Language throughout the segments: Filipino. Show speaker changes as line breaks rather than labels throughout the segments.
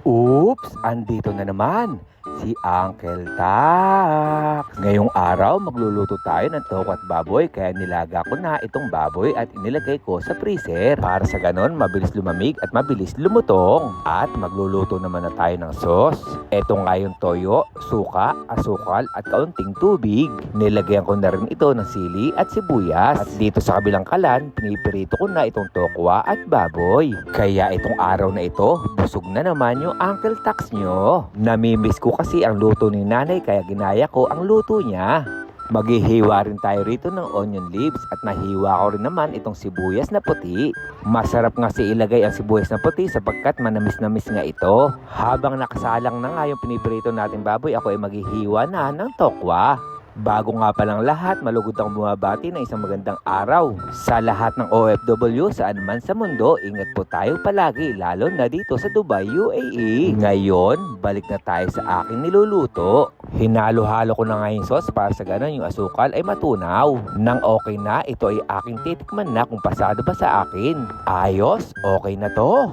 Oops! Andito na naman si Uncle Tax. Ngayong araw, magluluto tayo ng toko at baboy kaya nilaga ko na itong baboy at inilagay ko sa freezer. Para sa ganon, mabilis lumamig at mabilis lumutong. At magluluto naman na tayo ng sauce. Ito nga yung toyo, suka, asukal at kaunting tubig. Nilagyan ko na rin ito ng sili at sibuyas. At dito sa kabilang kalan, pinipirito ko na itong tokwa at baboy. Kaya itong araw na ito, busog na naman yung Uncle Tax nyo. Namimiss ko kasi ang luto ni nanay kaya ginaya ko ang luto niya. Maghihiwa rin tayo rito ng onion leaves at nahiwa ko rin naman itong sibuyas na puti. Masarap nga si ilagay ang sibuyas na puti sapagkat manamis-namis nga ito. Habang nakasalang na nga yung piniprito natin baboy, ako ay maghihiwa na ng tokwa. Bago nga palang lahat, malugod ang bumabati ng isang magandang araw. Sa lahat ng OFW saan man sa mundo, ingat po tayo palagi, lalo na dito sa Dubai, UAE. Ngayon, balik na tayo sa aking niluluto. Hinalo-halo ko na nga yung sauce para sa ganun yung asukal ay matunaw. Nang okay na, ito ay aking titikman na kung pasado ba sa akin. Ayos, okay na to.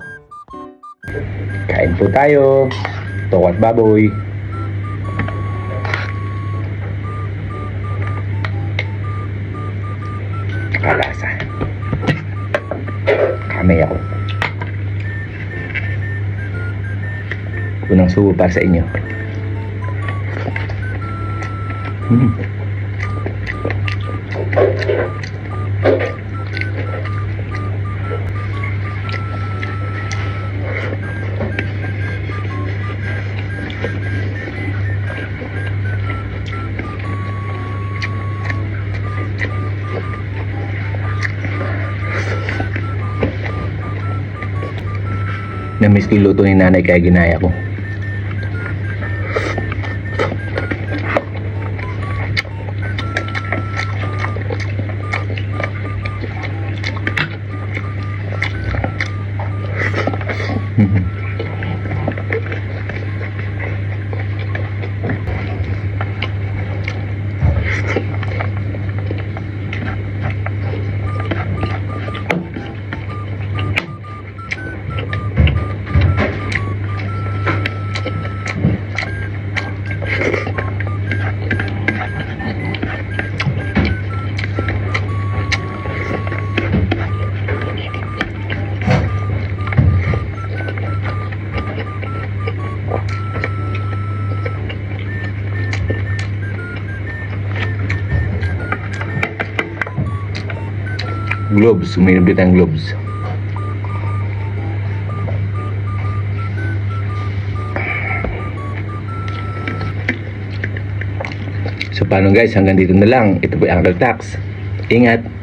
Kain po tayo. Toko at baboy. Kalasa. Kamay ako. Unang subo para sa inyo. Namiss ko yung luto ni nanay kaya ginaya ko. Gloves, umiinit ang gloves. So paano guys, hanggang dito na lang. Ito po yung Uncle Tax. Ingat.